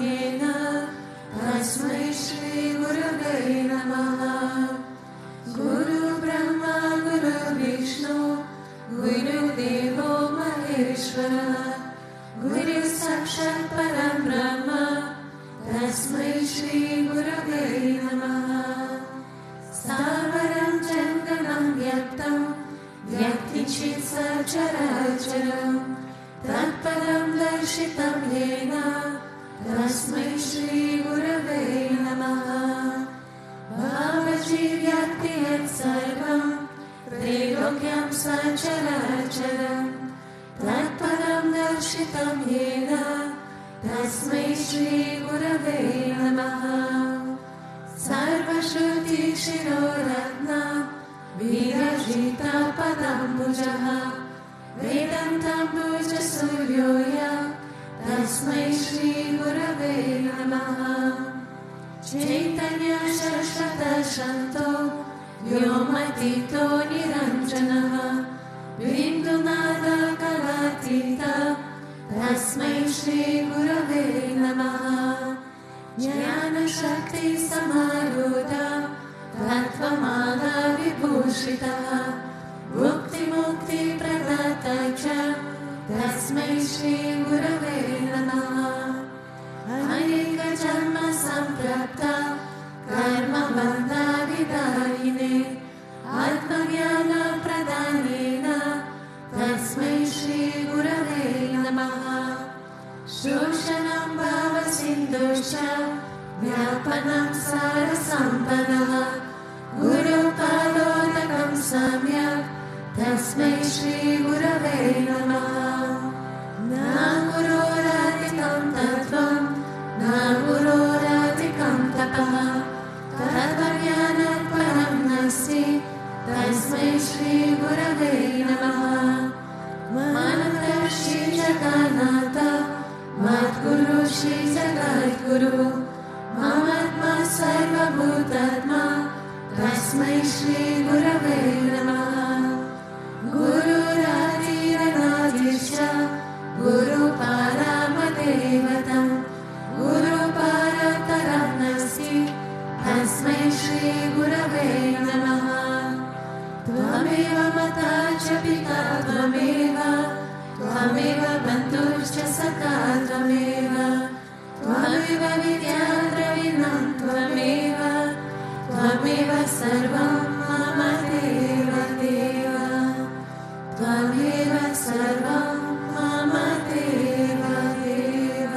येन तस्मै श्री गुरवे नमः। गुरु ब्रह्मा गुरु विष्णु गुरुदेवो महेश्वरः, गुरु साक्षात् परं ब्रह्म तस्मै श्री गुरवे नमः। स्थावरं जङ्गमं व्यक्तं व्यक्तिचित् सचराचरं तत्पदं दर्शितं येन तस्मै श्री गुरवे नमः। भावजीव्यक्ति यत्सर्वं त्रैलोक्यं सचराचरं तत्पदं दर्शितं येन तस्मै श्री गुरवे नमः। सर्वश्रुतिशिरोरत्ना विरचिता पदाम्बुजः वेदान्ताम्बुज सूर्यो यः तस्मै श्री गुरवे नमः। चैतन्य शाश्वतशान्तो व्योमतीतो निरञ्जनः बिन्दुनादकलातीतः तस्मै श्री गुरवे नमः। ज्ञानशक्ति समारूढः तत्त्वमादा विभूषितः मुक्तिप्रदाता च तस्मै श्री गुरवे नमः। अनेकजन्म सम्प्राप्ता कर्मबन्धाविदायिने आत्मज्ञानप्रदानेन तस्मै श्री गुरवे नमः। शोषणं भावसिन्धुश्च व्यापनं सारसम्पदः गुरुपादोदकं सम्यक् तस्मै श्री गुरवे नमः। न गुरोराधिकं तत्त्वं न गुरोराधिकं तपः तत्त्वज्ञानात् परं नास्ति तस्मै श्री गुरवे नमः। मानवश्री जगन्नाथ मद्गुरु श्री जगद्गुरु ममात्मा सर्वभूतात्मा तस्मै श्री गुरवे नमः। गुरुरादिरनादिश्च गुरुपरमदेवतं गुरुपरतरं नास्ति तस्मै श्री गुरवे नमः। त्वमेव माता च पिता त्वमेव त्वमेव बन्धुश्च सखा त्वमेव त्वमेव विद्या द्रविणं त्वमेव त्वमेव सर्वं मम देव देव त्वमेव सर्वं मम देव देव।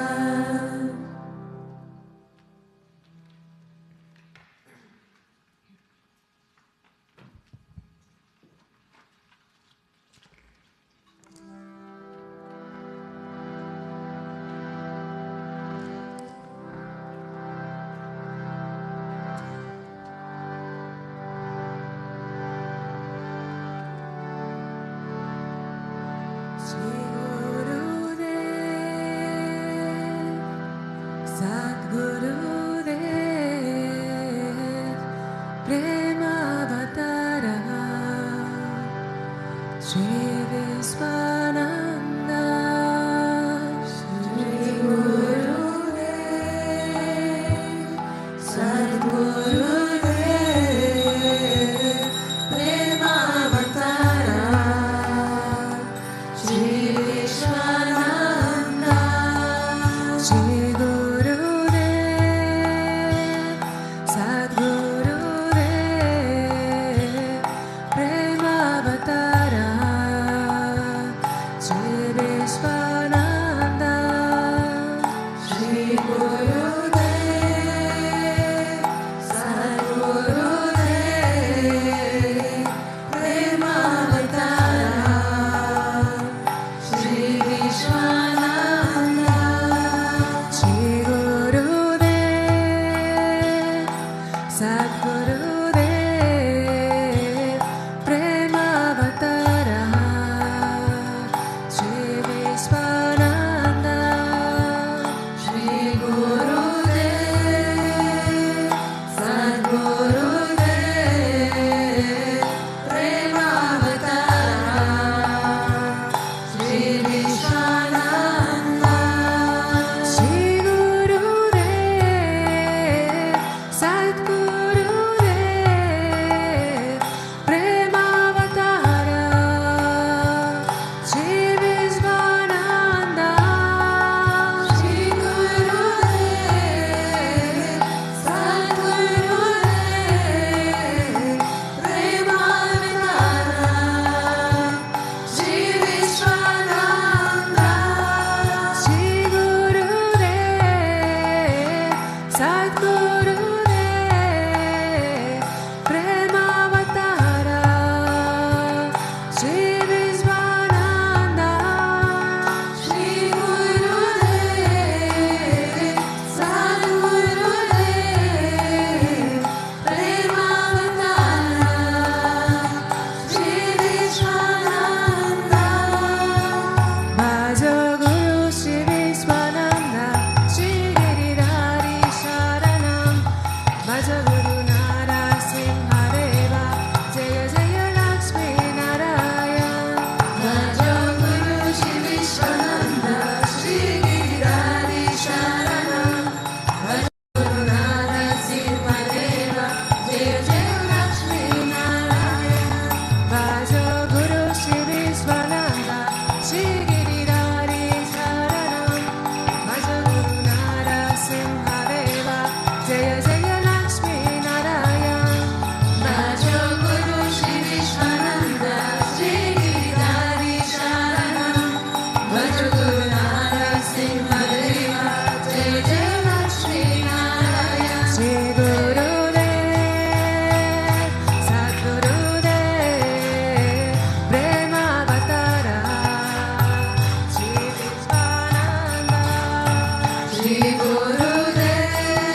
Shri Gurudev,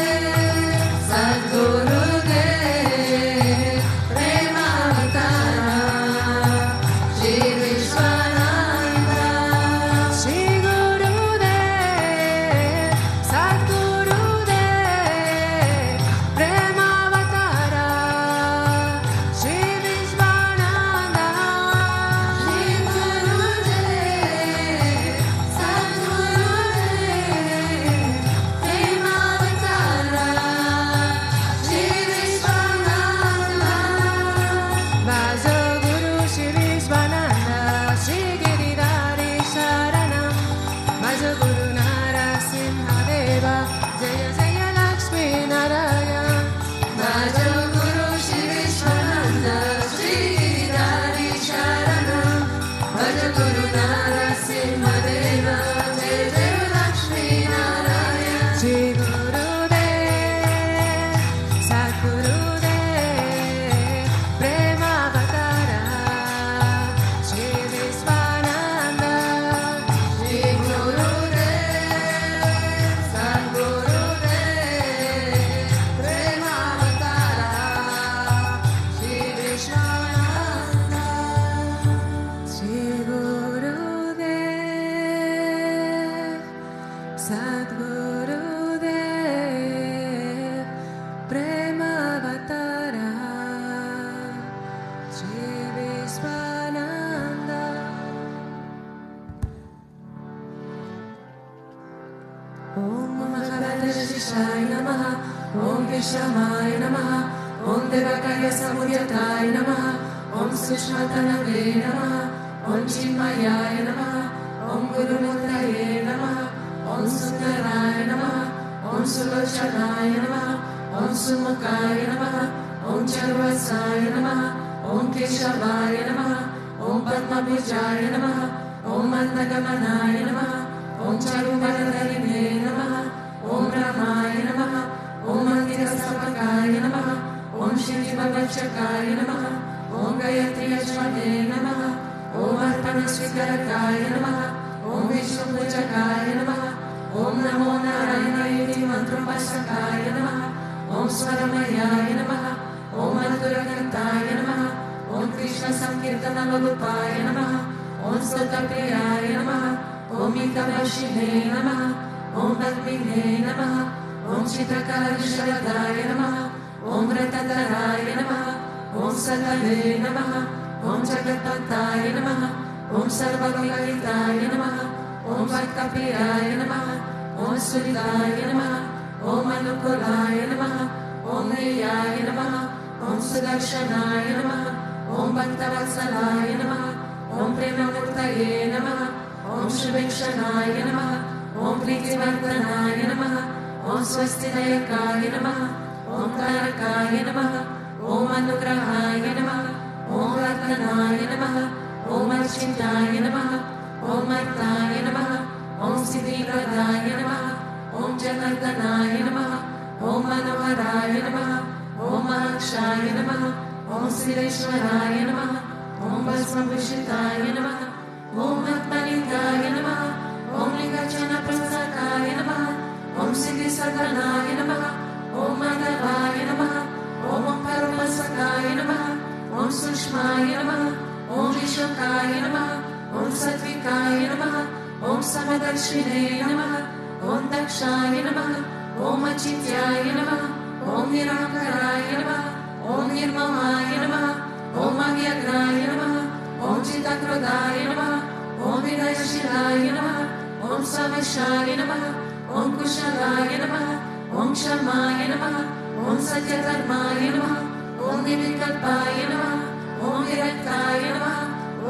Sadgurudev, Premavatara, Shri Vishwananda. Shri Gurudev, Sadgurudev, Premavatara, Shri Vishwananda. Shri Gurudev, Sadgurudev, Premavatara, Shri Vishwananda. Vaja Guru Shri Vishwananda, Shri Giridhari Sharanam. Vaja Guru Narasimha Deva, Jaya Jaya Lakshmi Narayan. Vaja Guru Shri Vishwananda, Shri Giridhari Sharanam. Vaja Guru Narasimha Deva, Jaya Jaya Lakshmi Narayan. Shri Gurudev, Sadgurudev, Premavatara, Shri Vishwananda. Shri Gurudev, Sadgurudev, Premavatara, Shri Vishwananda. Shri Gurudev, Sadgurudev, Premavatara, Shri Vishwananda. Om Mahabharata-Shishaya Namaha, Om Vishamaya Namaha, Om Devakaya Samudyataya Namaha, Om Sushmatanave Namaha, Om Chinmayaya Namaha, Om Gurumurtaye Namaha, Om Sundaraya Namaha, Om Sulochanaya Namaha, Om Sumukaya Namaha, Om Charvasaya Namaha, Om Keshavaya Namaha, Om Padmabhujaya Namaha, Om Mandagamanaya Namaha, Om Charubharadharine Namaha, Om Ramaya Namaha, Om Mandirasapakaya Namaha, Om Shivabhachakaya Namaha, Om Gayatri Ashwade Namaha, Om Arpanasvikarakaya Namaha, Om Vishnupujakaya Namaha, Om Namo Narayanaiti Mantropasakaya Namaha, Om Swaramayaya Namaha, Om Madhurakantaya Namaha, Om Krishna Sankirtana Vagupaya Namaha, Om Sotapriyaya Namaha, Om Mitavashine Namaha, Om Bhakmine Namaha, Om Chitrakala Visharadaya Namaha, Om Vratadaraya Namaha, Om Sadhave Namaha, Om Jagatpataya Namaha, Om Sarvagavitaya Namaha, Om Bhaktapiyaya Namaha, Om Suridaya Namaha, Om Anukulaya Namaha, Om Niyaya Namaha, Om Sudarshanaya Namaha, Om Bhaktavatsalaaya Namaha, Om Premamurtaye Namaha, Om Shrivekshanaya Namaha, Om Pritivartanaya Namaha, Om Swastidayakaya Namaha, Om Tarakaya Namaha, Om Anugrahaya Namaha, Om Ratnanaya Namaha, Om Archintaya Namaha, Om Artaya Namaha, Om Siddhipradaya Namaha, Om Janardanaya Namaha, Om Manoharaya Namaha, Om Mahakshaya Namaha, Om Sireshwaraya Namaha, Om Bhasmabhushitaya Namaha, Om Atmanindaya Namaha, Om Ligachana Prasakaya Namaha, Om Siddhisadhanaya Namaha, Om Madhavaya Namaha, Om Paramasakaya Namaha, Om Sushmaya Namaha, Om Vishakaya Namaha, Om Satvikaya Namaha, Om Samadarshine Namaha, Om Dakshaya Namaha, Om Achityaya Namaha, Om Nirankaraya Namaha, Om Nirmamaya Namaha, Om Agyagraya Namaha, Om Chitakrodaya Namaha, Om Vinayashiraya Namaha, Om Samashaya Namaha, Om Kushalaya Namaha, Om Shamaya Namaha, Om Satyadharmaya Namaha, Om Nivikalpaya Namaha, Om Viraktaya Namaha,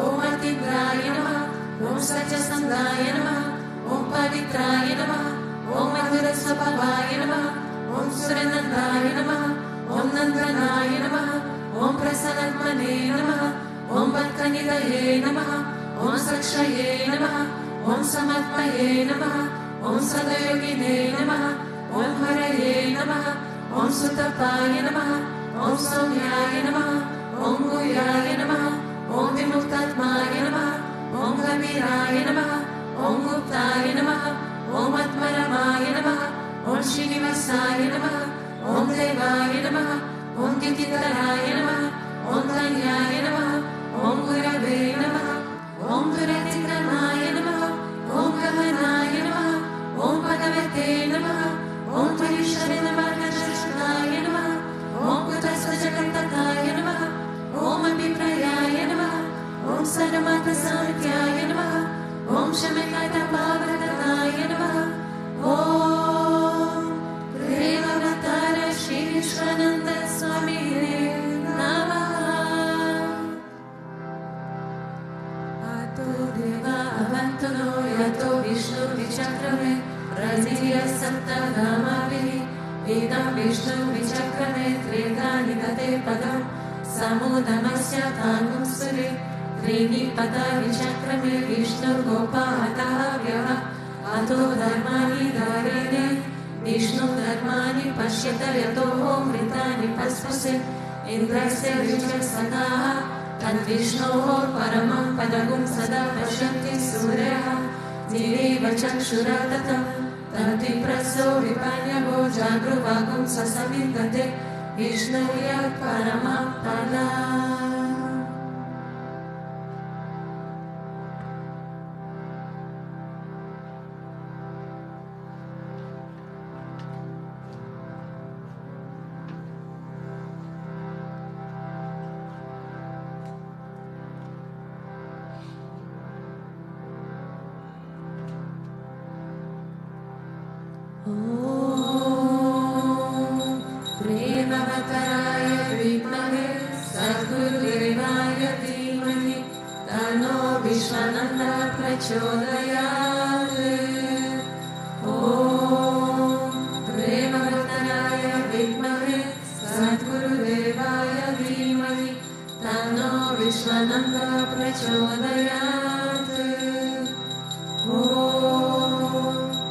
Om Atigraya Namaha, Om Satyasandaya Namaha, Om Pavitraya Namaha, Om Madhurasvabhavaya Namaha, Om Suranandaya Namaha, Om Nandanaya Namaha, Om Prasanatmane Namaha, Om Bhaktanidaye Namaha, Om Sakshaye Namaha, Om Samatmaye Namaha, Om Sadayogine Namaha, Om Haraye Namaha, Om Sutapaya Namaha, Om Somyaya Namaha, Om Guyaya Namaha, Om Vimuktatmaya Namaha, Om Gaviraya Namaha, Om Guptaya Namaha, Om Atmaramaya Namaha, व्यासाय नमः ॐ देवाय नमः ॐ तिथिधराय नमः ॐ कन्याय नमः ॐ गुरवे नमः ॐ दुरतिक्रमाय नमः ॐ गहनाय नमः ॐ भगवते नमः ॐ परिशरणमार्गदर्शनाय नमः ॐ कुतस्वजगन्तकाय नमः ॐ अभिप्रयाय नमः ॐ सर्वमतसात्याय नमः ॐ शमकटपावृतनाय नमः ॐ प्रेमवतार श्री विश्वानन्द स्वामी नमः। आतो देवा अवन्तनो यतो विष्णुर्विचक्रमे रजिय सप्तनामाभिः वेदं विष्णुर्विचक्रमे त्रेधानि गते पदं समूदमस्य ताङ्गुं सुरे त्रीणि पदा विचक्रमे विष्णुर्गोपाहतः व्यः अतो धर्माणि धारयते विष्णुधर्माणि पश्यत यतो मृतानि पस्पसे इन्द्रस्य विजयसखाः तद्विष्णोः परमं पदगुं सदा पश्यन्ति सूर्यः दिवीव चक्षुरा ततं तद्विप्रसो विपन्यवो जागृवागुं ससमिन्दते विष्णुर्य परमं पदम्। प्रेमवतराय विद्महे सद्गुरुदेवाय धीमहि तन्नो विश्वानन्दः प्रचोदयात्। ॐ प्रेमवतराय विद्महे सद्गुरुदेवाय धीमहि तन्नो विश्वानन्दः प्रचोदयात्। ॐ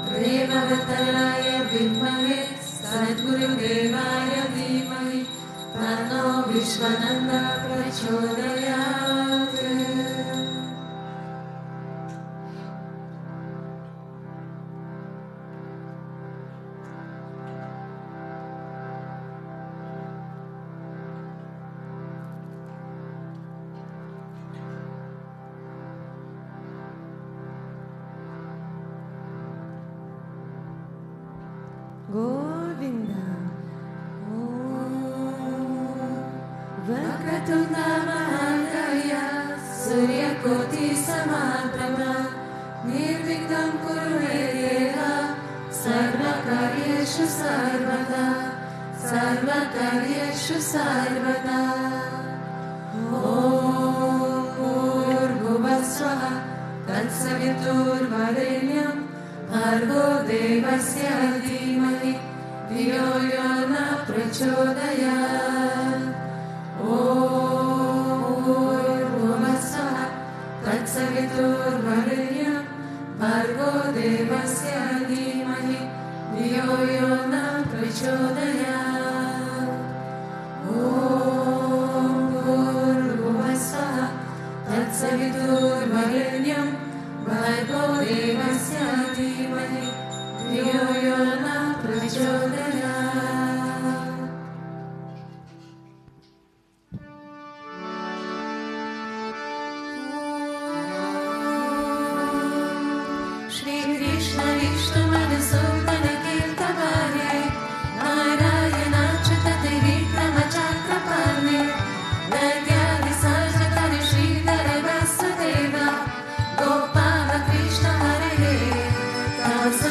प्रेमवतराय विद्महे सद्गुरुदेवाय धीमहि तन्नो विश्वानन्दः प्रचोदयात्। गोविन्दा ॐ वक्रतुण्डा महाकाय सूर्यकोटिसमप्रभा निर्विघ्नं कुरु मे देव सर्वकार्येषु सर्वदा सर्वकार्येषु सर्वदा। ॐ भूर्भुवस्वः तत्सवितुर्वरेण्यं भर्गो देवस्य धीमहि धियो यो न प्रचोदयात्। ॐ भूर्भुवस्वः तत्सवितुर्वरेण्यं भर्गो देवस्य धीमहि धियो यो न प्रचोदयात्। ॐ भूर्भुवस्वः तत्सवितुर्वरेण्यं भर्गो देवस्य धीमहि धियो यो न प्रचोदयात्। श्री कृष्ण विष्णु मधुसूदन कीर्तवारे नारायणाच्युत विक्रमचक्रपाणे नद्यादिसार्जतरि श्रीधर वासुदेव गोपाल कृष्ण हरे दास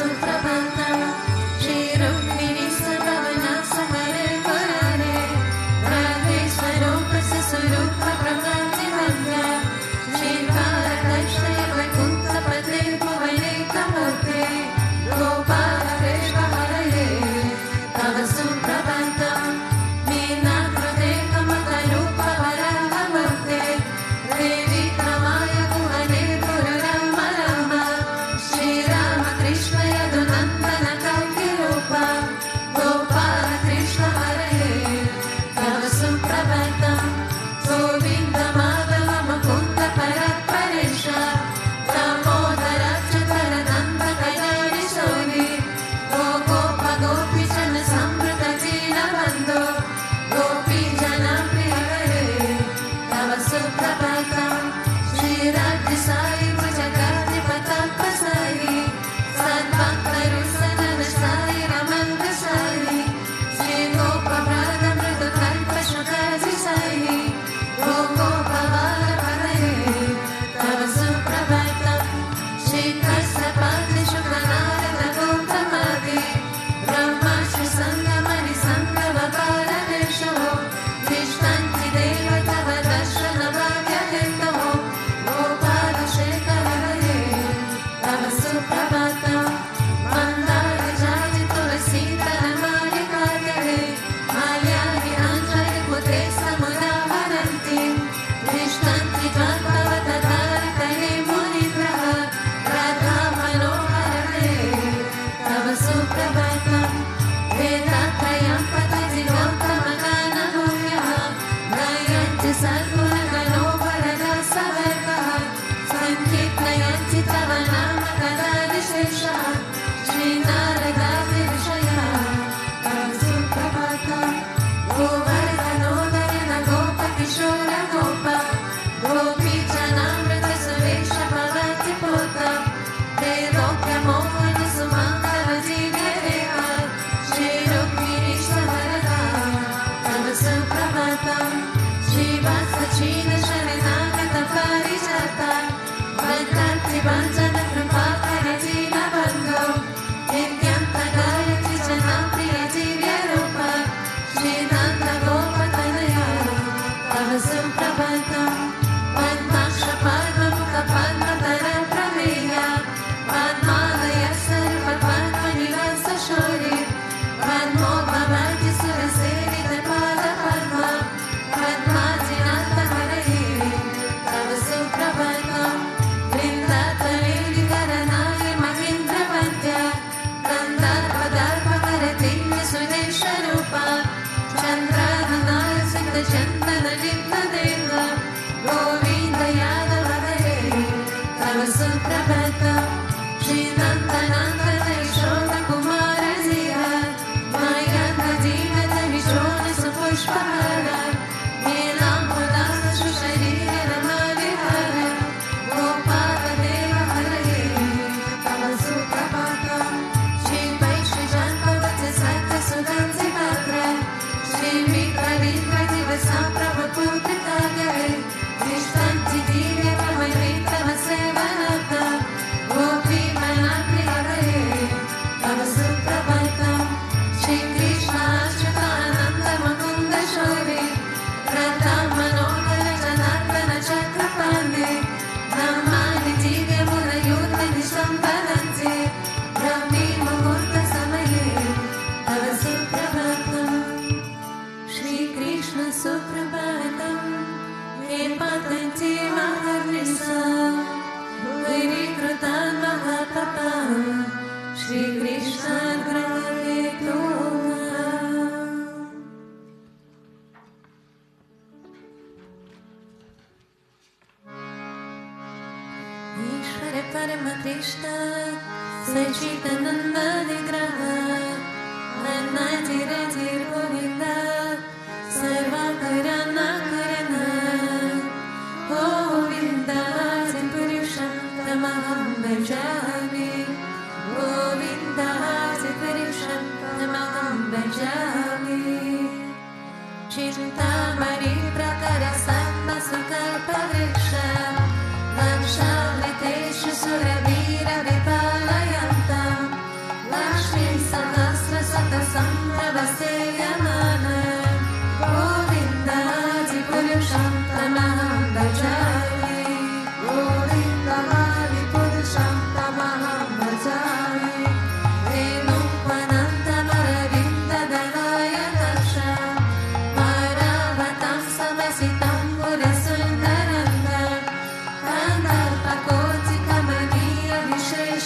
Shri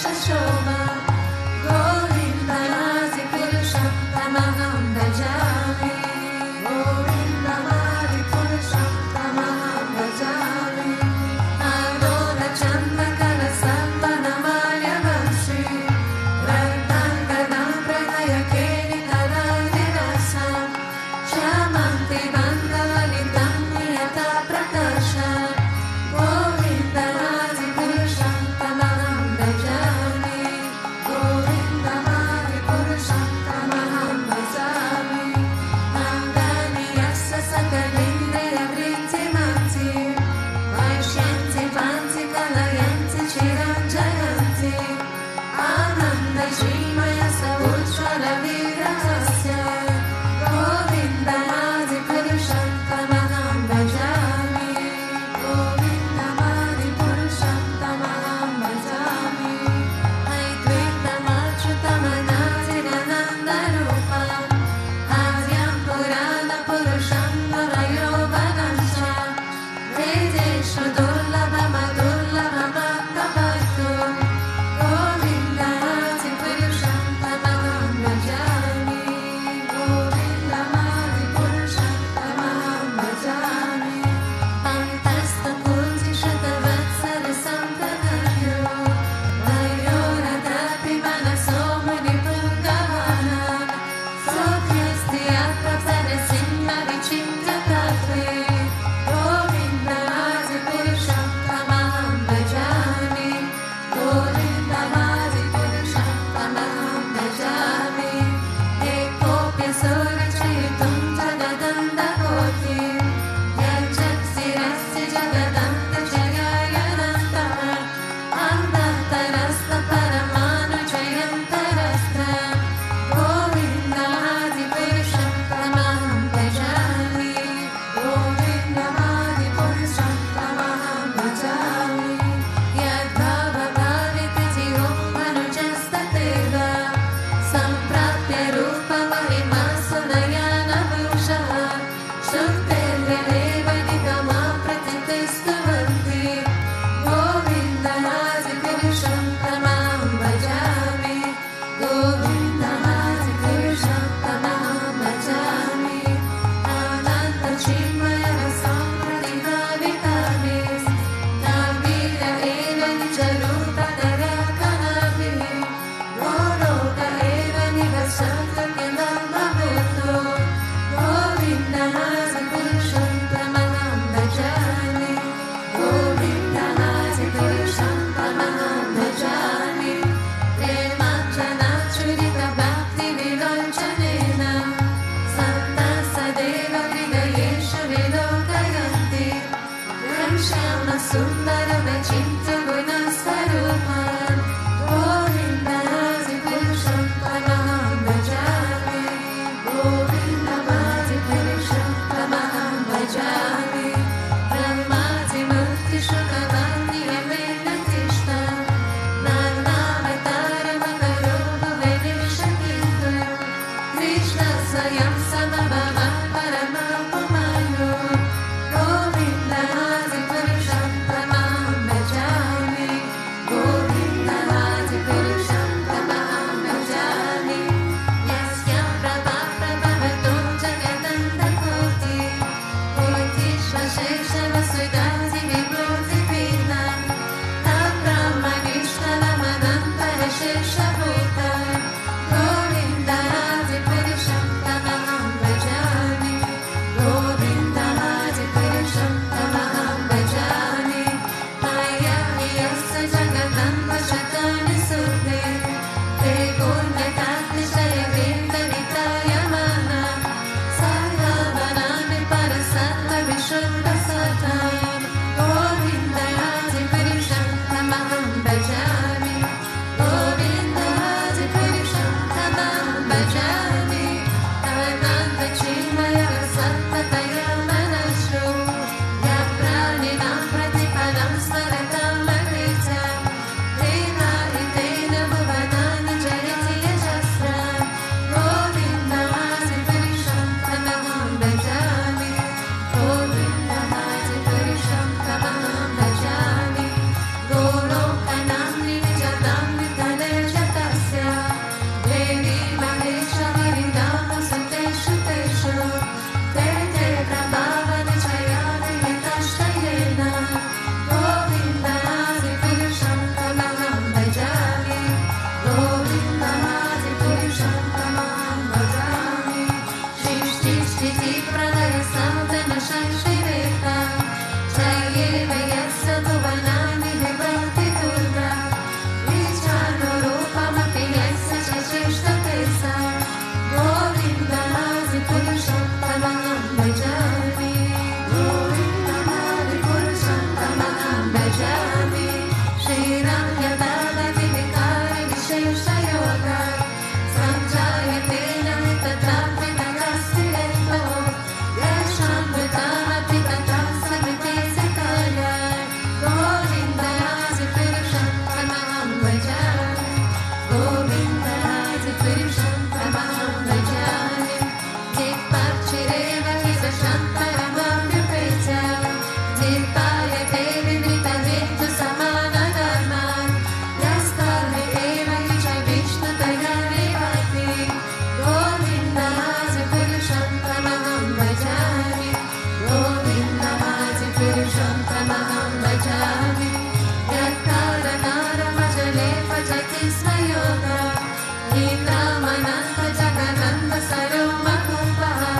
Purusham Tamaham Bhajami. Shrishti Shriti Pradaya Samtana Shashireta Jayeva Yasya Tuvanani Vibhakti Durga Vichano Rupamapi Yasya Shashishta Tesa Govinda Hadi Purusham Tamaham Bhajami. Govinda Hadi Purusham Tamaham Bhajami. Shri Ram Yadada Vivikari Vishesha Yoga Sanjayate Namita Tapita Kastilento Darshan Bhutabhti Samite Sikaya Govinda Hadi Purusham Tamaham Bhajami. Govinda Hadi Purusham Tamaham Bhajami. Jitparchireva Hisa Shantarama Vipetya Jitpaya Devi Vrita Vintu Samana Dharma Yastali Eva Hicha Vishnu Tayari Bhakti Govinda Hadi Purusham Tamaham Bhajami. Govinda Hadi Purusham Tamaham Bhajami. Yattara Nara Majale Pachati Smayoga Hitramananta Jagananda Saroma Kumpaha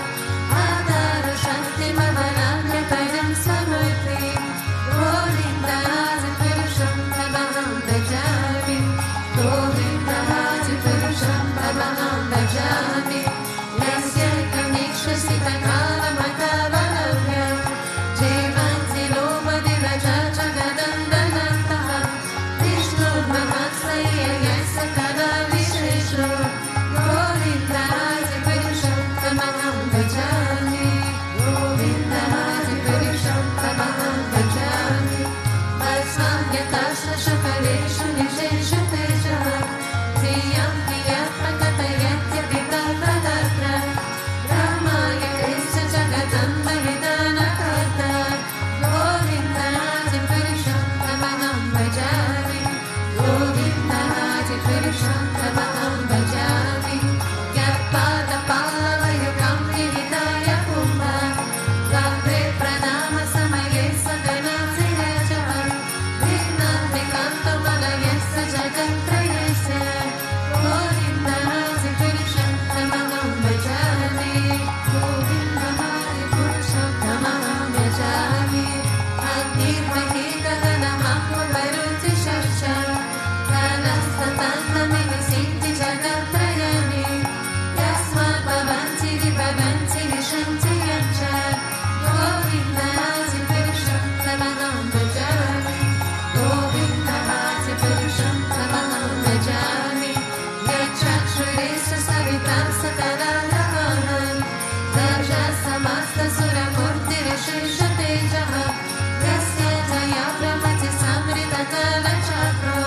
Adara Shanti Mavananda Param Samurti Govinda Hadi Purusham Tamaham Bhajami. Govinda Hadi Purusham Tamaham Bhajami. Yasya Kamishya Sita Kala Matavalavya Jevanti Loma Diraja Jagananda Nantaha Vishnu Mahatsaya Yasya Kada Visheshu Govinda Hadi Purusham Tamaham Bhajami. Govinda Hadi Purusham Tamaham Bhajami. Vasvamyatasya Shakaleshu Nisheshu Tejaha Siyam Hiyatma Katayatya Vitata Tatra Brahmaya Kesha Jagadamba Vidana Karta Govinda Hadi Purusham Tamaham Bhajami. Govinda Hadi Purusham Tamaham Bhajami. Yapada Palavaya Kampi Vidaya Kumbha Gavre Pranama Samaye Sagana Sirajaha Vignante Kanto Malayasa Jagantrayasa Govinda Hadi Purusham Tamaham Bhajami. Govinda Hadi Purusham Tamaham Bhajami. Agnirvahi Gagana Mahva Varuti Shasha Kalastatana Minisiti Jagatrayani Yasmat Bhavanti Vibhavanti Vishanti Yamcha Govinda Hadi Purusham Tamaham Bhajami. Govinda Hadi Purusham Tamaham Bhajami. Yachakshuresa Savitam Sakadalavanam Darja Samasta Suramurti Rishesha Tejaha Yasya Jaya Brahmati Samrita Kala Chakra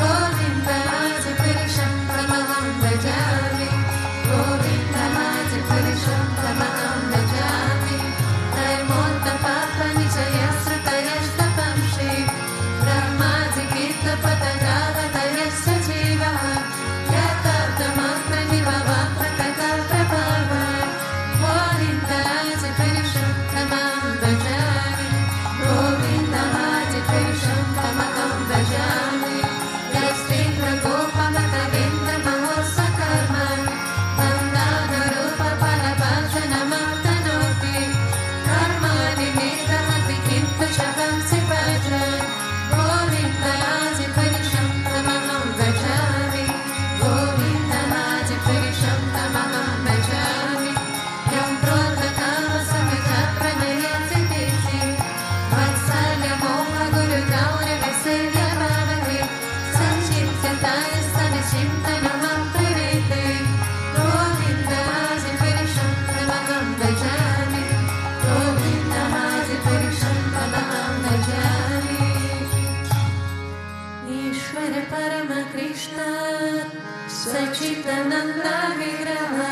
Govinda Hadi Purusham Tamaham Bhajami. Govinda Hadi Purusham Tamaham Bhajami. Dharmonta Papa Nichaya Srutayashta Pamshi Brahmadi Gita Patagava Tayasya Jivaha Yatartha Mantra Nivava Prakata Prabhava Govinda Hadi Purusham Tamaham Bhajami. Govinda Hadi Purusham Tamaham Bhajami. Yasti Prakopa Matavendra Mahosa Karma Vandana Rupa Palabhajana Matanoti Karmani Medhamati Kintu Shavansi Bhajan Govinda Hadi Purusham Tamaham Bhajami. Govinda Hadi Purusham Tamaham Bhajami. Yam Prodha Kama Samita Pranayati Deti Vatsalya Moha Guru Gaura Vasilya Bhavati Sanchintaya Sanachintanamam Purete Govinda Hadi Purusham Tamaham Bhajami. Govinda Hadi Purusham Tamaham Bhajami. Ishvara Parama Krishna Sachitananda Vigraha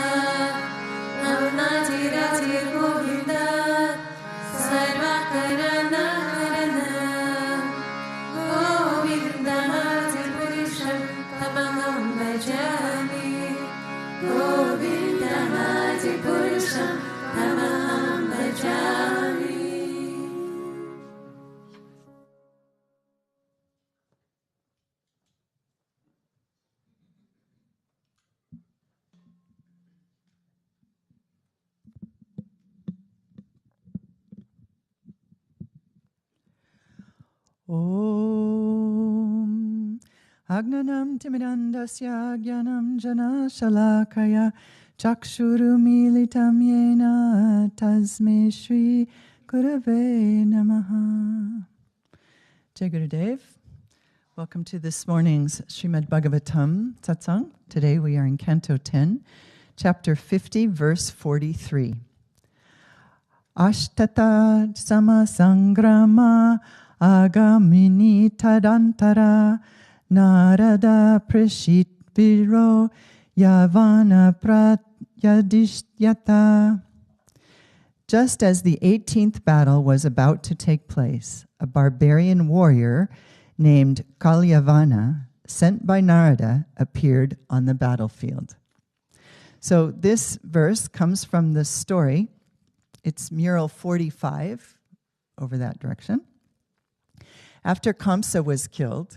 Agnanam timidandasya jnanam jana shalakaya chakshuru militam yena tasme Shri Gurave Namaha. Jai Gurudev. Welcome to this morning's Srimad Bhagavatam Satsang. Today we are in Canto 10, Chapter 50, Verse 43. Ashtata sama sangrama agamini tadantara narada prashit viro yavana pratyadishyata. Just as the 18th battle was about to take place, a barbarian warrior named Kalyavana, sent by Narada, appeared on the battlefield. So this verse comes from the story. It's mural 45 over that direction. After Kamsa was killed,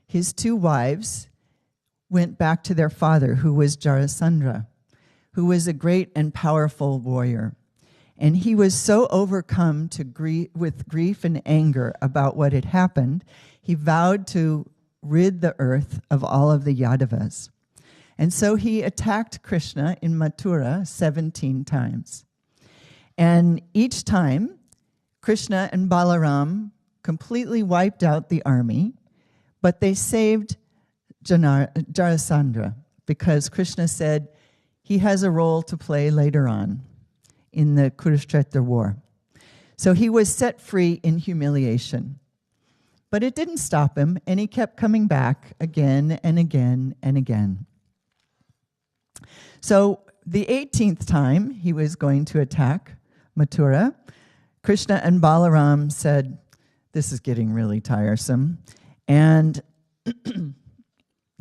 his two wives went back to their father, who was Jarasandha, who was a great and powerful warrior. And he was so overcome with grief and anger about what had happened, he vowed to rid the earth of all of the Yadavas. And so he attacked Krishna in Mathura 17 times. And each time, Krishna and Balaram completely wiped out the army, but they saved Jarasandha because Krishna said he has a role to play later on in the Kurukshetra war. So he was set free in humiliation. But it didn't stop him, and he kept coming back again and again and again. So the 18th time he was going to attack Mathura, Krishna and Balaram said, this is getting really tiresome. And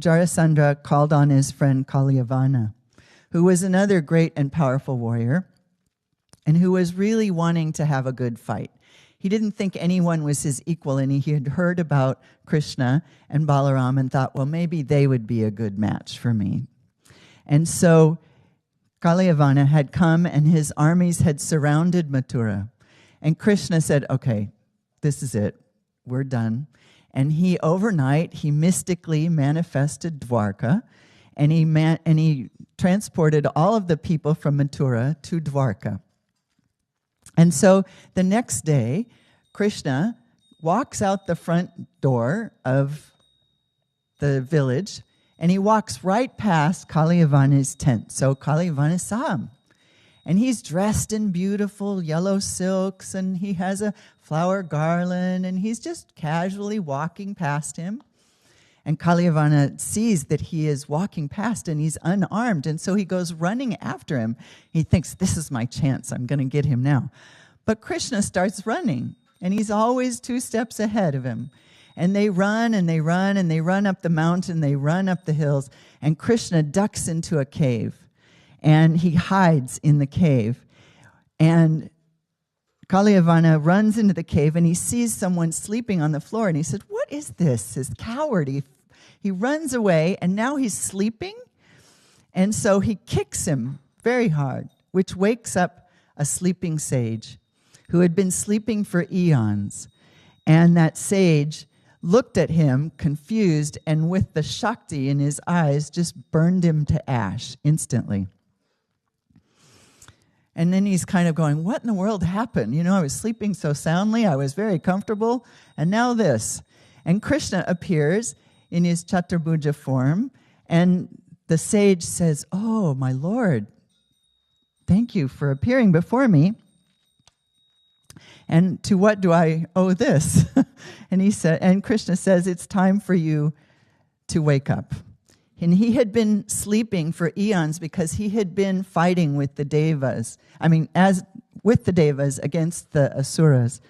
Jarasandha called on his friend Kalyavana, who was another great and powerful warrior, and who was really wanting to have a good fight. He didn't think anyone was his equal, and he had heard about Krishna and Balaram and thought, well, maybe they would be a good match for me. And so Kalyavana had come, and his armies had surrounded Mathura. And Krishna said, okay, this is it. We're done. And he mystically manifested Dwarka, and he transported all of the people from Mathura to Dwarka. And so the next day, Krishna walks out the front door of the village, and he walks right past Kalyavana's tent. So Kalyavana saw him. And he's dressed in beautiful yellow silks, and he has a flower garland, and he's just casually walking past him. And Kalyavana sees that he is walking past, and he's unarmed, and so he goes running after him. He thinks, this is my chance, I'm going to get him now. But Krishna starts running, and he's always 2 steps ahead of him. And they run, and they run, and they run up the mountain, they run up the hills, and Krishna ducks into a cave, and he hides in the cave. And Kalyavana runs into the cave, and he sees someone sleeping on the floor, and he said, what is this? This coward. He runs away, and now he's sleeping. And so he kicks him very hard, which wakes up a sleeping sage who had been sleeping for eons. And that sage looked at him confused, and with the Shakti in his eyes, just burned him to ash instantly. And then he's kind of going, what in the world happened? You know, I was sleeping so soundly, I was very comfortable, and now this. And Krishna appears in his Chaturbhuja form, and the sage says, oh, my Lord, thank you for appearing before me. And to what do I owe this? And Krishna says, it's time for you to wake up. And he had been sleeping for eons because he had been fighting with the Devas. With the Devas against the Asuras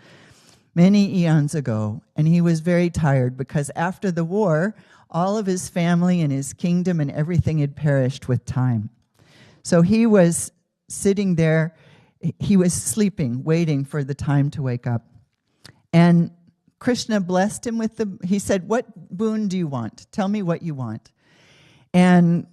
many eons ago. And he was very tired because after the war, all of his family and his kingdom and everything had perished with time. So he was sitting there, he was sleeping, waiting for the time to wake up. And Krishna blessed him he said, what boon do you want? Tell me what you want. And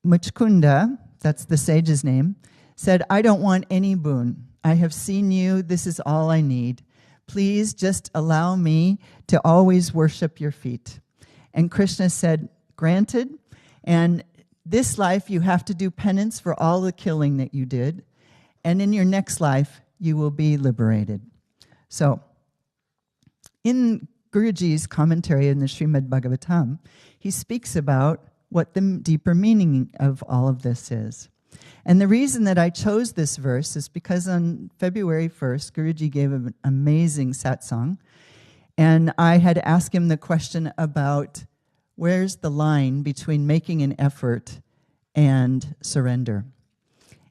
Muchkunda, that's the sage's name, said, I don't want any boon. I have seen you. This is all I need. Please just allow me to always worship your feet. And Krishna said, granted. And this life, you have to do penance for all the killing that you did. And in your next life, you will be liberated. So, in Guruji's commentary in the Srimad Bhagavatam, he speaks about what the deeper meaning of all of this is. And the reason that I chose this verse is because on February 1st, Guruji gave an amazing satsang, and I had asked him the question about where's the line between making an effort and surrender.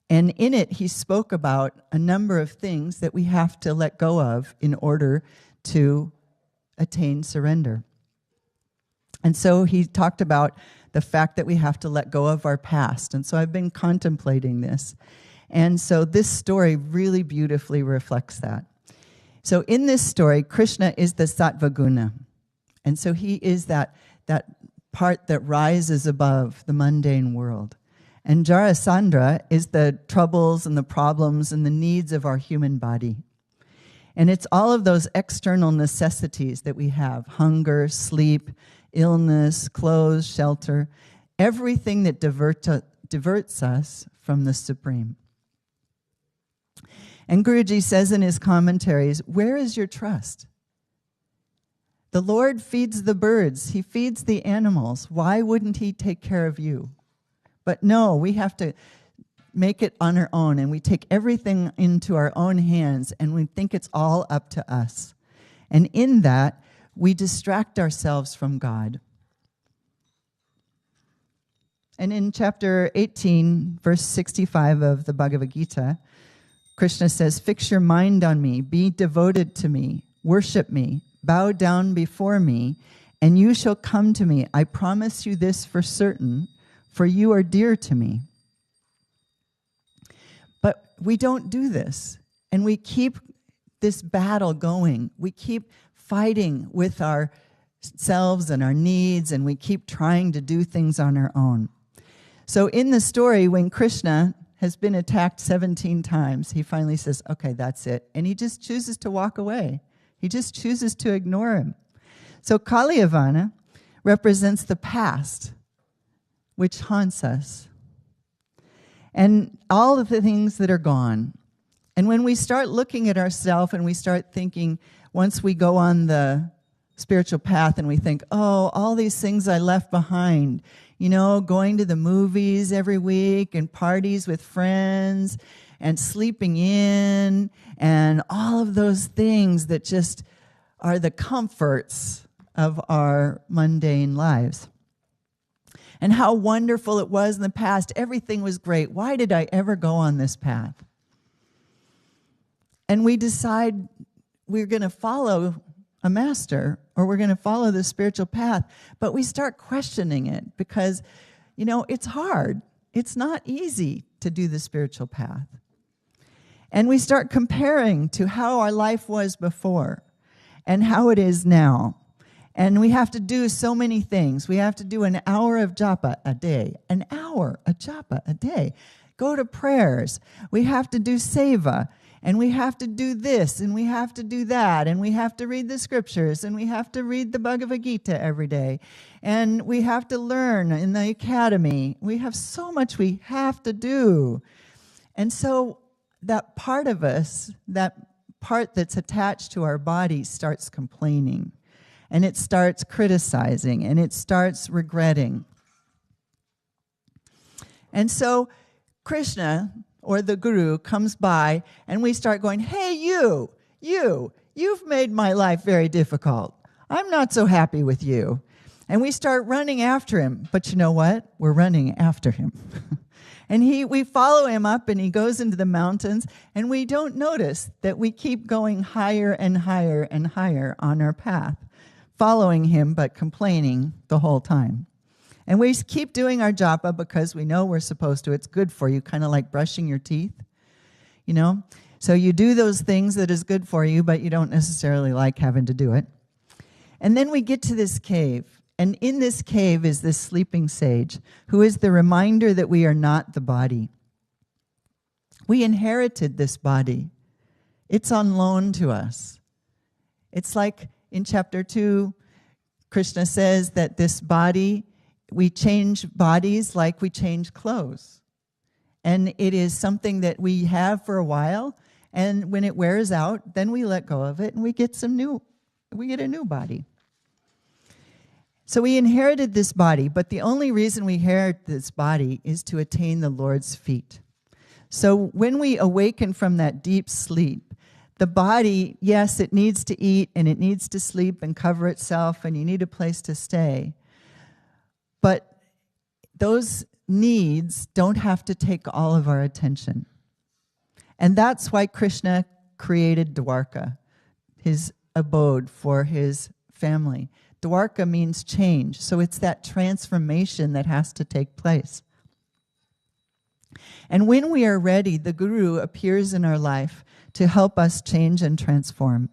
And in it, he spoke about a number of things that we have to let go of in order to attain surrender. And so he talked about the fact that we have to let go of our past. And so I've been contemplating this. And so this story really beautifully reflects that. So in this story, Krishna is the sattva guna. And so he is that part that rises above the mundane world. And Jarasandha is the troubles and the problems and the needs of our human body. And it's all of those external necessities that we have: hunger, sleep, illness, clothes, shelter, everything that diverts us from the Supreme. And Guruji says in his commentaries, where is your trust? The Lord feeds the birds. He feeds the animals. Why wouldn't he take care of you? But no, we have to make it on our own, and we take everything into our own hands, and we think it's all up to us. And in that, we distract ourselves from God. And in chapter 18, verse 65 of the Bhagavad Gita, Krishna says, fix your mind on me, be devoted to me, worship me, bow down before me, and you shall come to me. I promise you this for certain, for you are dear to me. But we don't do this, and we keep this battle going. We keep fighting with ourselves and our needs, and we keep trying to do things on our own. So in the story, when Krishna has been attacked 17 times, he finally says, okay, that's it. And he just chooses to walk away. He just chooses to ignore him. So Kaliyavana represents the past, which haunts us, and all of the things that are gone. And when we start looking at ourselves and we start thinking, once we go on the spiritual path and we think, oh, all these things I left behind, going to the movies every week and parties with friends and sleeping in and all of those things that just are the comforts of our mundane lives. And how wonderful it was in the past. Everything was great. Why did I ever go on this path? And we decide we're going to follow a master, or we're going to follow the spiritual path. But we start questioning it because, it's hard. It's not easy to do the spiritual path. And we start comparing to how our life was before and how it is now. And we have to do so many things. We have to do an hour of japa a day. An hour of japa a day. Go to prayers. We have to do seva. And we have to do this. And we have to do that. And we have to read the scriptures. And we have to read the Bhagavad Gita every day. And we have to learn in the academy. We have so much we have to do. And so that part of us, that part that's attached to our body, starts complaining. And it starts criticizing, and it starts regretting. And so Krishna, or the Guru, comes by, and we start going, hey, you've made my life very difficult. I'm not so happy with you. And we start running after him. But you know what? We're running after him. And we follow him up, and he goes into the mountains, and we don't notice that we keep going higher and higher and higher on our path, following him but complaining the whole time. And we keep doing our japa because we know we're supposed to. It's good for you, kind of like brushing your teeth, So you do those things that is good for you, but you don't necessarily like having to do it. And then we get to this cave. And in this cave is this sleeping sage, who is the reminder that we are not the body. We inherited this body. It's on loan to us. It's like in chapter 2, Krishna says that this body, we change bodies like we change clothes. And it is something that we have for a while, and when it wears out, then we let go of it and we get a new body. So we inherited this body, but the only reason we inherit this body is to attain the Lord's feet. So when we awaken from that deep sleep, the body, yes, it needs to eat and it needs to sleep and cover itself, and you need a place to stay. But those needs don't have to take all of our attention. And that's why Krishna created Dwarka, his abode for his family. Dwarka means change, so it's that transformation that has to take place. And when we are ready, the Guru appears in our life to help us change and transform.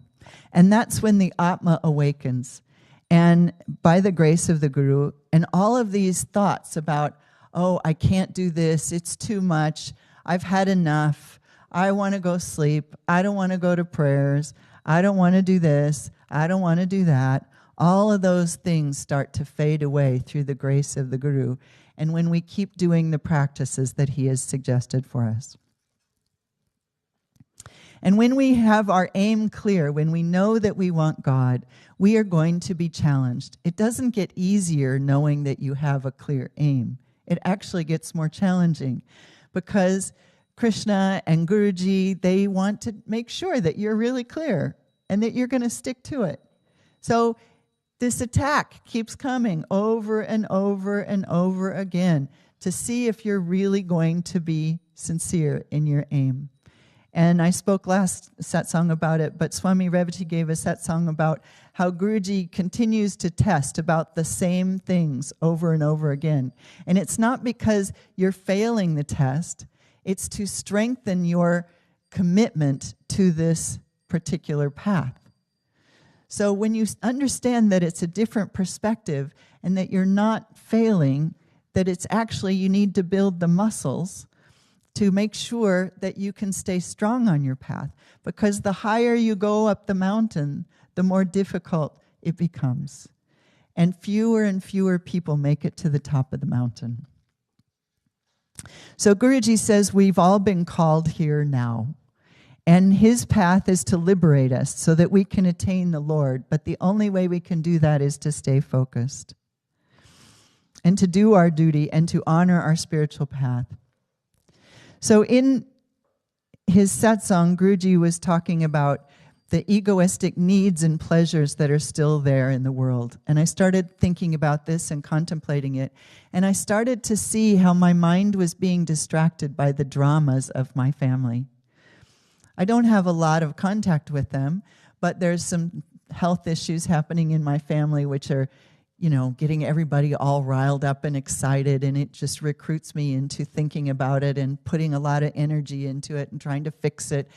And that's when the Atma awakens. And by the grace of the Guru, and all of these thoughts about, oh, I can't do this, it's too much, I've had enough, I want to go sleep, I don't want to go to prayers, I don't want to do this, I don't want to do that. All of those things start to fade away through the grace of the Guru, and when we keep doing the practices that he has suggested for us. And when we have our aim clear, when we know that we want God, we are going to be challenged. It doesn't get easier knowing that you have a clear aim. It actually gets more challenging because Krishna and Guruji, they want to make sure that you're really clear and that you're going to stick to it. So this attack keeps coming over and over and over again to see if you're really going to be sincere in your aim. And I spoke last satsang about it, but Swami Revati gave a satsang about how Guruji continues to test about the same things over and over again. And it's not because you're failing the test, it's to strengthen your commitment to this particular path. So when you understand that it's a different perspective and that you're not failing, that it's actually you need to build the muscles to make sure that you can stay strong on your path. Because the higher you go up the mountain, the more difficult it becomes. And fewer people make it to the top of the mountain. So Guruji says we've all been called here now. And his path is to liberate us so that we can attain the Lord. But the only way we can do that is to stay focused and to do our duty and to honor our spiritual path. So in his satsang, Guruji was talking about the egoistic needs and pleasures that are still there in the world. And I started thinking about this and contemplating it. And I started to see how my mind was being distracted by the dramas of my family. I don't have a lot of contact with them, but there's some health issues happening in my family which are, getting everybody all riled up and excited, and it just recruits me into thinking about it and putting a lot of energy into it and trying to fix it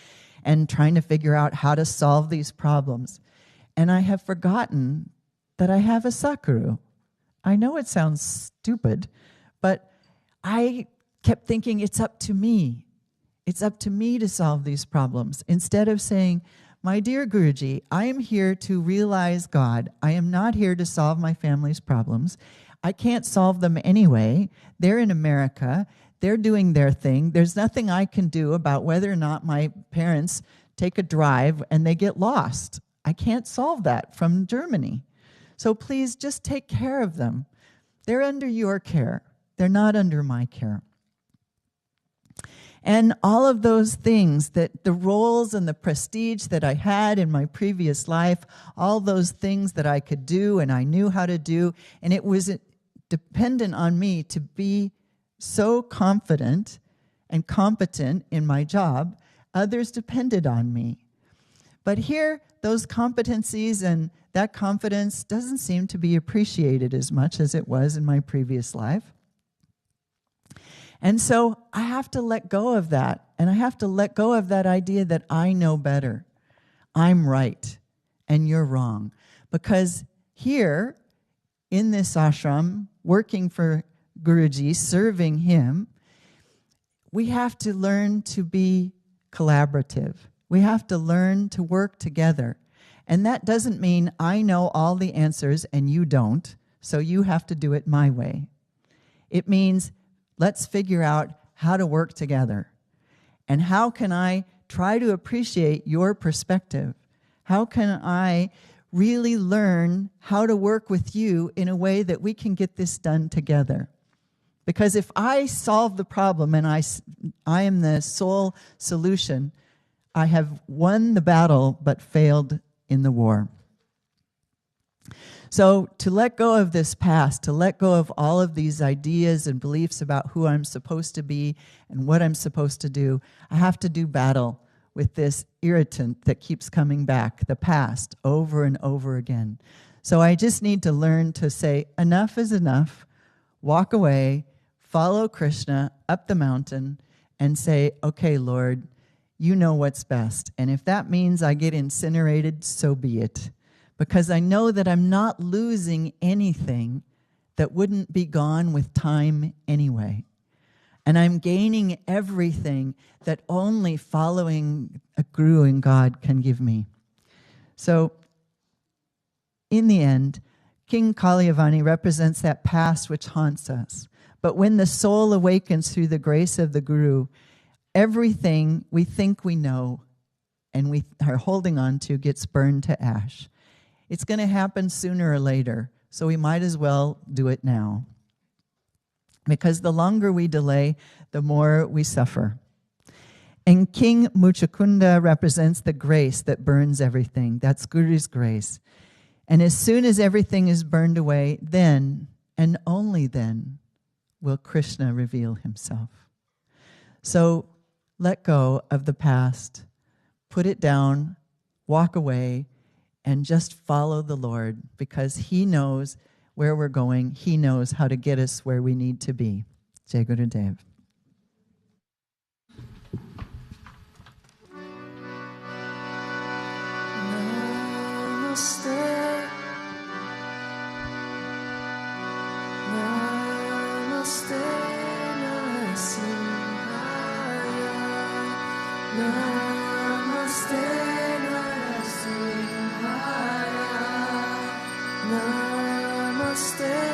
and trying to figure out how to solve these problems. And I have forgotten that I have a Sadguru. I know it sounds stupid, but I kept thinking it's up to me. It's up to me to solve these problems. Instead of saying, my dear Guruji, I am here to realize God. I am not here to solve my family's problems. I can't solve them anyway. They're in America. They're doing their thing. There's nothing I can do about whether or not my parents take a drive and they get lost. I can't solve that from Germany. So please just take care of them. They're under your care. They're not under my care. And all of those things, that the roles and the prestige that I had in my previous life, all those things that I could do and I knew how to do, and it was dependent on me to be so confident and competent in my job, others depended on me. But here, those competencies and that confidence doesn't seem to be appreciated as much as it was in my previous life. And so I have to let go of that. And I have to let go of that idea that I know better. I'm right and you're wrong. Because here in this ashram, working for Guruji, serving him, we have to learn to be collaborative. We have to learn to work together. And that doesn't mean I know all the answers and you don't, so you have to do it my way. It means let's figure out how to work together. And how can I try to appreciate your perspective? How can I really learn how to work with you in a way that we can get this done together? Because if I solve the problem and I am the sole solution, I have won the battle but failed in the war. So to let go of this past, to let go of all of these ideas and beliefs about who I'm supposed to be and what I'm supposed to do, I have to do battle with this irritant that keeps coming back, the past, over and over again. So I just need to learn to say, enough is enough, walk away, follow Krishna up the mountain, and say, okay, Lord, you know what's best. And if that means I get incinerated, so be it. Because I know that I'm not losing anything that wouldn't be gone with time anyway. And I'm gaining everything that only following a guru and God can give me. So, in the end, King Kalyavani represents that past which haunts us. But when the soul awakens through the grace of the guru, everything we think we know and we are holding on to gets burned to ash. It's going to happen sooner or later, so we might as well do it now. Because the longer we delay, the more we suffer. And King Muchukunda represents the grace that burns everything. That's Guru's grace. And as soon as everything is burned away, then, and only then, will Krishna reveal himself. So let go of the past, put it down, walk away, and just follow the Lord, because he knows where we're going. He knows how to get us where we need to be. Jai Gurudev. Namaste. Namaste. Namaste. Namaste.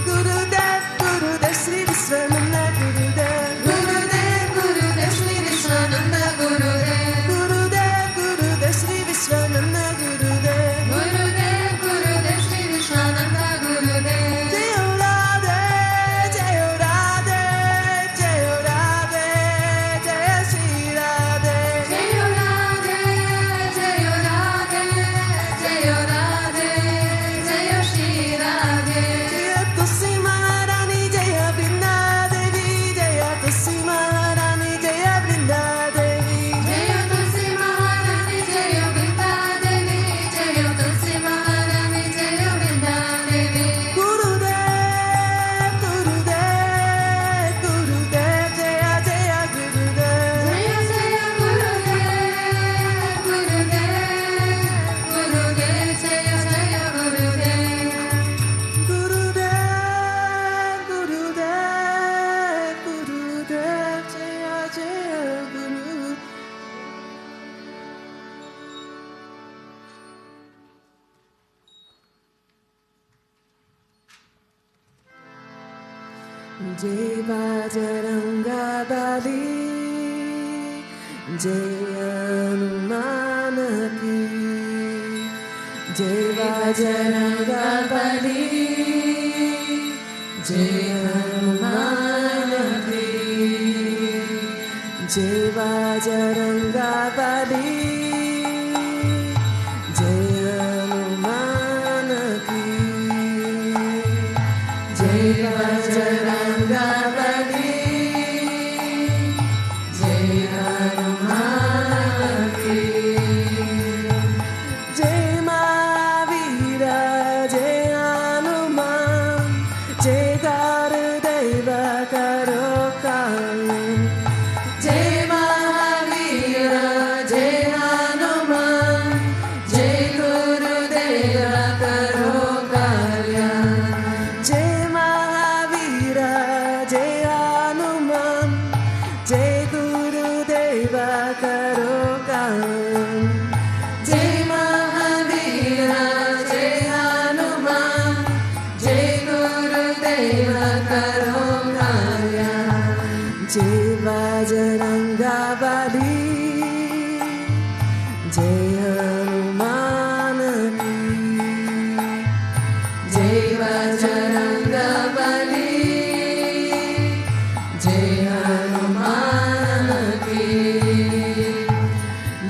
Gurudev, Gurudev Sri Vishwananda Gurudev. Gurudev, Gurudev Sri Vishwananda Gurudev. Gurudev, Gurudev Sri Vishwananda Gurudev. Gurudev, Gurudev Sri Vishwananda Gurudev. Jayo Radhe, Jayo Radhe, Jayo Radhe, Jaya Shri Radhe. Jayo Radhe, Jayo Radhe, Jayo Radhe, Jaya Shri Radhe. Jaya Tulsi Maharani, Jaya Vrinda Devi, Jaya Tulsi Maharani, Jaya Vrinda Devi. Jaya Tulsi Maharani, Jaya Vrinda Devi, Jaya Tulsi Maharani, Jaya Vrinda Devi. Gurudev, Gurudev, Gurudev, Jaya Jaya Gurudev. Jaya Jaya Gurudev, Gurudev, Gurudev, Jaya Jaya Gurudev. Gurudev, Gurudev, Gurudev, Jaya Jaya Guru. Jai Bajranga Bali, Jai Hanuman ki. Jai Bajranga Bali, Jai Hanuman ki. Jai Bajranga Bali, Jai Hanuman ki. Jai Bajranga Bali, Jai Hanuman ki. Jai Mahavira, Jai Hanuman, Jai Gurudeva Karo Kalyam. Jai Mahavira, Jai Hanuman, Jai Gurudeva Karo Kalyam. Jai Mahavira, Jai Hanuman, Jai Gurudeva Karo Kalyam. Jai Mahavira, Jai Hanuman, Jai Gurudeva Karo Kalyam. Jai Bajranga Bali, Jai Hanuman ki. Jai Bajranga Bali, Jai Hanuman ki.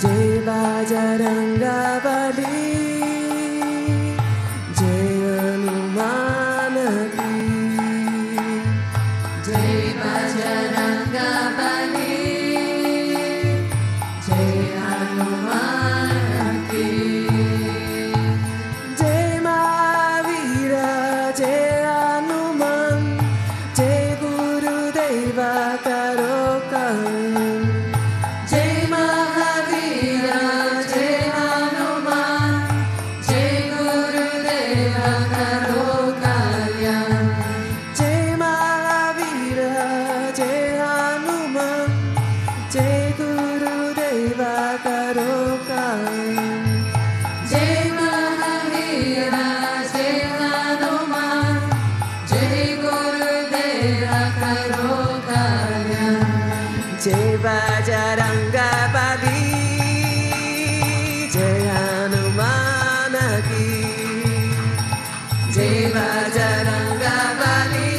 Jai Bajranga Bali, Jai Hanuman ki. Jai Bajranga Bali, Jai Hanuman ki. Jai Mahavira, Jai Hanuman, Jai Gurudeva Karo Kalyam. Jai Mahavira, Jai Hanuman, Jai Gurudeva Karo Kalyam. Jai Mahavira, Jai Hanuman, Jai Gurudeva Karo Kalyam. Jai Mahavira, Jai Hanuman, Jai Gurudeva Karo Kalyam. Jai Bajranga Bali, Jai Hanuman ki. Jai Bajranga Bali,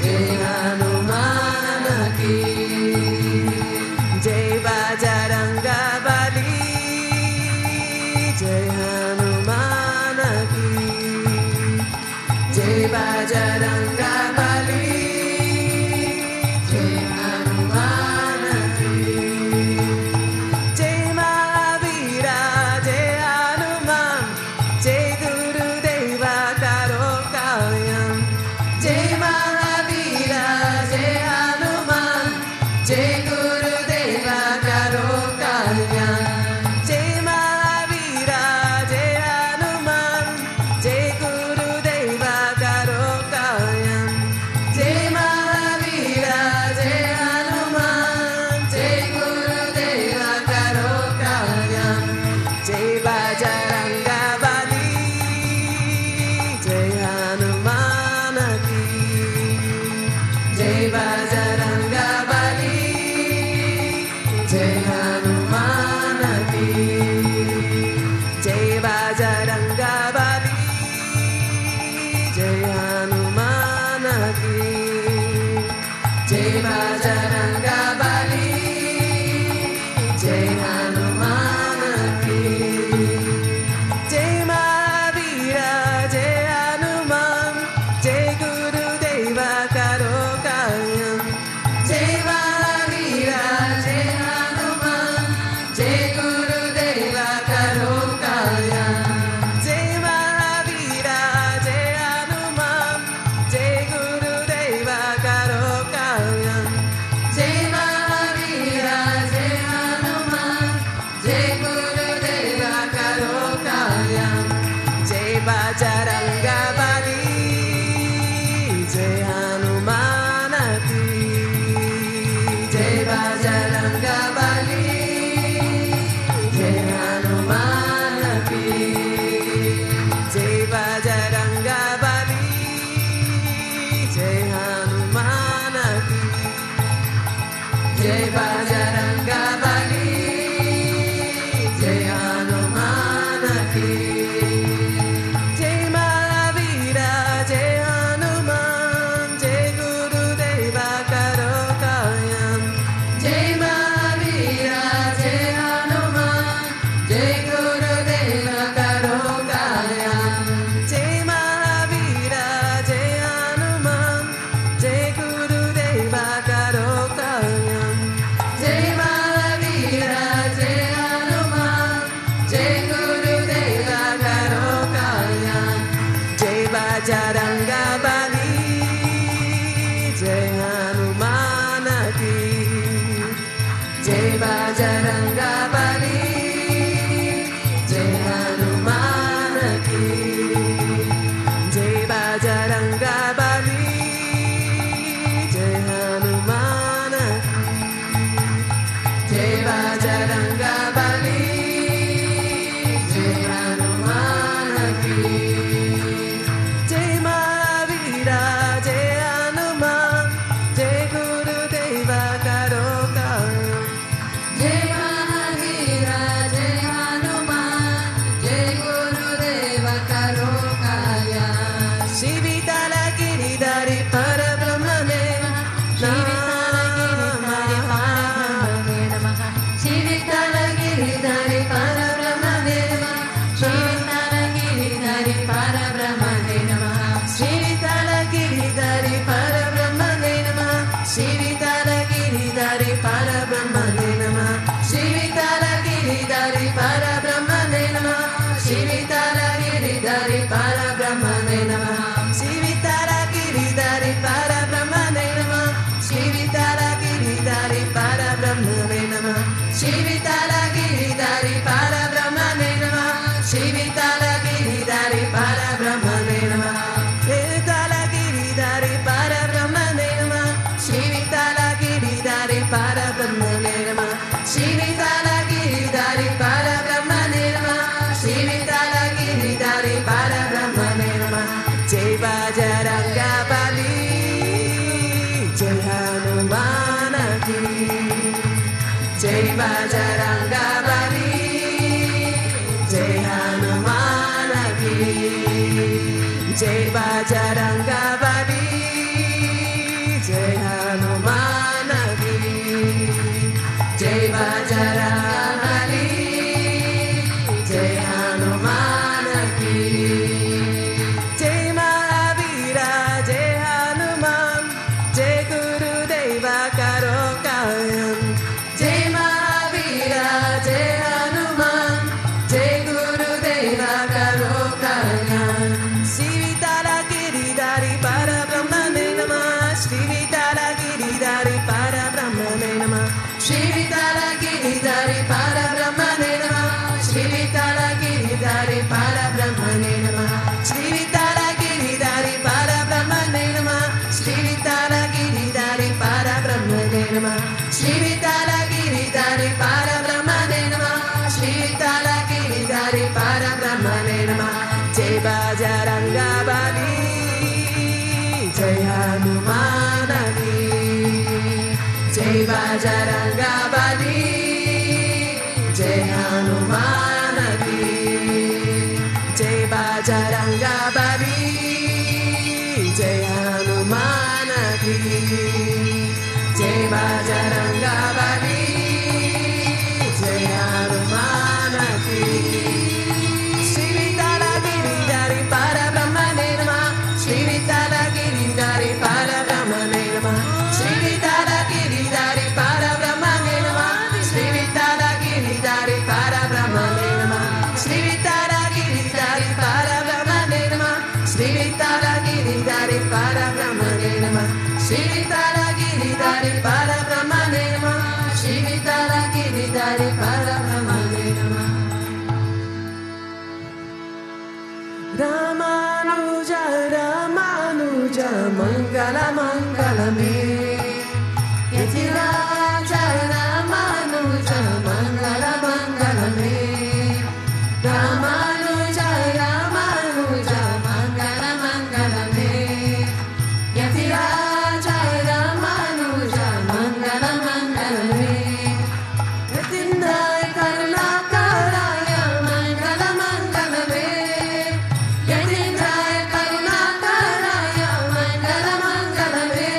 Jai Hanuman ki. Jai Bajranga Bali, Jai Hanuman ki. Jai Bajranga Bali, Jai Hanuman ki. Jai Mahavira, Jai Hanuman, Jai Gurudeva Karo Kalyam. Jai Mahavira, Jai Hanuman, Jai Gurudeva Karo Kalyam. Jai Mahavira, Jai Hanuman, Jai Gurudeva Karo Kalyam. Jai Hanuman ki, Jai Bajranga Bali, Jai Hanuman ki, Jai Bajranga Bali, Jai Hanuman ki, Jai Bajranga Bali, Jai Hanuman ki, Jai Mahavira, Jai Hanuman, Jai Gurudeva Karo Kalyam, Jai Mahavira, Jai Hanuman, Jai Gurudeva Karo Kalyam, Jai Mahavira, Jai Hanuman, Jai Gurudeva Karo Kalyam, Jai Mahavira, Jai Hanuman, Jai Gurudeva Karo Kalyam, Jai Bajranga Bali, Jai Hanuman ki, Jai Bajranga Bali, Jai Hanuman ki, Jai Bajranga Bali, Jai Hanuman ki, Jai Bajranga Bali, Jai Hanuman ki, Jai Mahavira, Jai Hanuman, Jai Gurudeva Karo Kalyam, Jai Mahavira, Jai Hanuman, Jai Gurudeva Karo Kalyam, Jai Mahavira, Jai Hanuman, Jai Gurudeva Karo Kalyam, Jai Mahavira, Jai Hanuman, Jai Gurudeva Karo Kalyam, Jai Bajranga Bali, Jai Hanuman ki, Jai Bajranga Bali, Jai Hanuman ki, Jai Bajranga Bali, Jai Hanuman ki, Jai Bajranga Bali, Jai Hanuman ki, Jai Mahavira, Jai Hanuman, Jai Gurudeva Karo Kalyam, Jai Mahavira, Jai Hanuman, Jai Gurudeva Karo Kalyam. Shivitala Giridhari Parabrahmane Shivitala Giridhari Parabrahmane Namaha. Shivitala Giridhari Parabrahmane Namaha. Shivitala Giridhari Parabrahmane Namaha. Shivitala Giridhari Parabrahmane Namaha. Shivitala Giridhari Parabrahmane Namaha. Shivitala Giridhari Parabrahmane Namaha. Shivitala Giridhari Parabrahmane Namaha. Shivitala Giridhari Parabrahmane Namaha. Shivitala Giridhari Parabrahmane Namaha. Shivitala Giridhari Parabrahmane Namaha. Shivitala Giridhari Parabrahmane Namaha. Shivitala Giridhari Parabrahmane Namaha. Shivitala Giridhari Parabrahmane Namaha. Shivitala Giridhari Parabrahmane Namaha. Jai Bajranga Bali, Jai Hanuman ki, Jai Bajranga Bali, Jai Hanuman ki, Jai Bajranga Bali, Jai Hanuman ki, Jai Bajranga Bali, Jai Hanuman ki, Jai Mahavira, Jai Hanuman, Jai Gurudeva Karo Kalyam, Jai Mahavira, Jai Hanuman, Jai Gurudeva Karo Kalyam, Shivitala Giridhari Parabrahmane Bajrangabali, Jai Hanumanaki, Jai Bajrangabali, Jai Hanumanaki, Jai Bajrangabali, Jai Hanumanaki, Jai Bajrangabali, Jai Hanumanaki. Shri Vitalagiri Parabrahmane Namah, Shri Vitalagiri Parabrahmane Namah, Shri Vitalagiri Parabrahmane Namah, Shri Vitalagiri Parabrahmane Namah, Shri Vitalagiri Parabrahmane Namah, Shri Vitalagiri Parabrahmane Namah, Shri Vitalagiri Parabrahmane Namah, Shri Vitalagiri Parabrahmane Namah. Ramanuja, Ramanuja, Mangala, Mangala me. Yatiraja, Ramanuja, Mangala, Mangala me. Ramanuja, Ramanuja, Mangala, Mangala me. Yatiraja, Ramanuja, Mangala, Mangala me. Yatindaya, Karunakaraya, Mangala, Mangala me. Yatindaya, Karunakaraya, Mangala, Mangala me.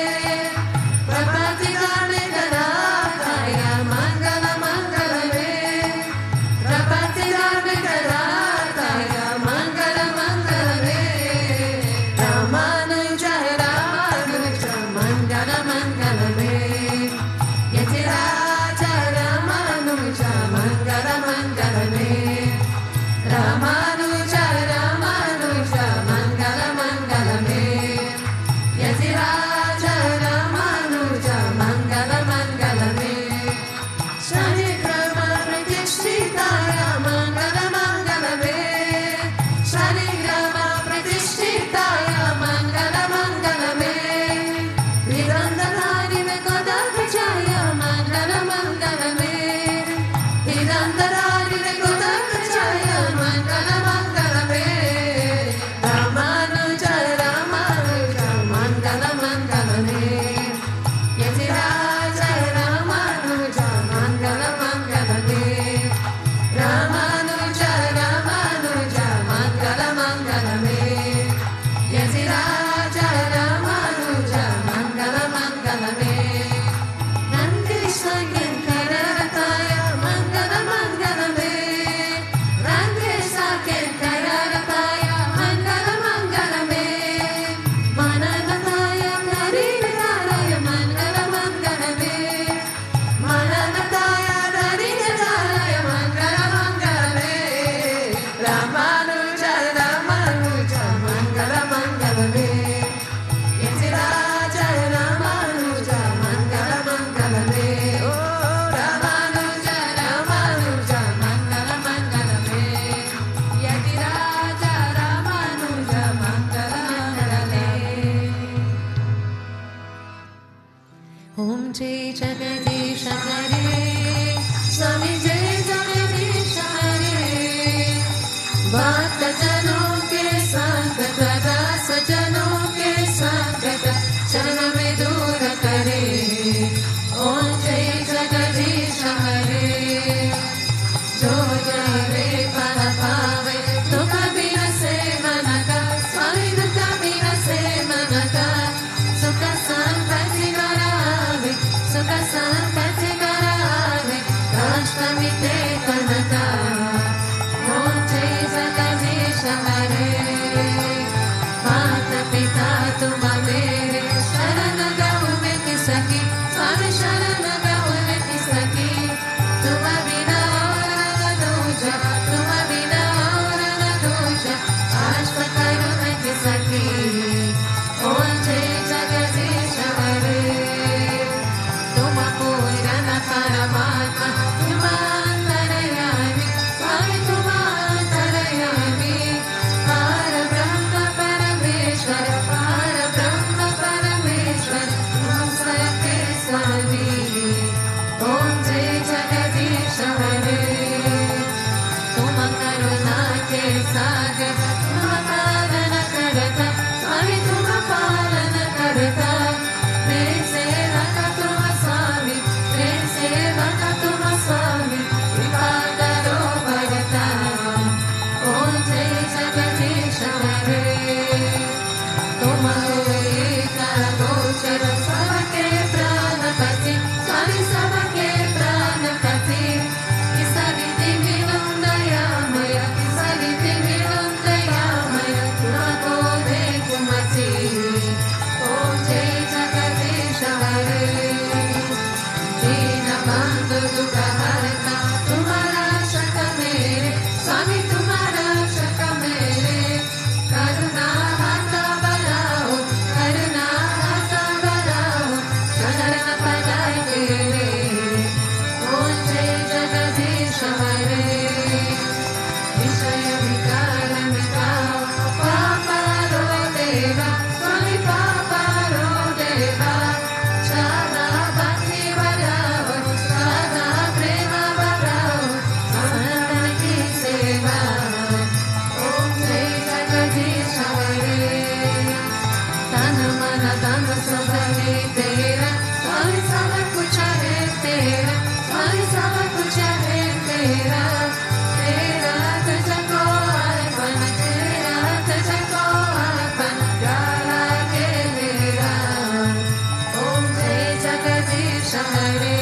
Hare.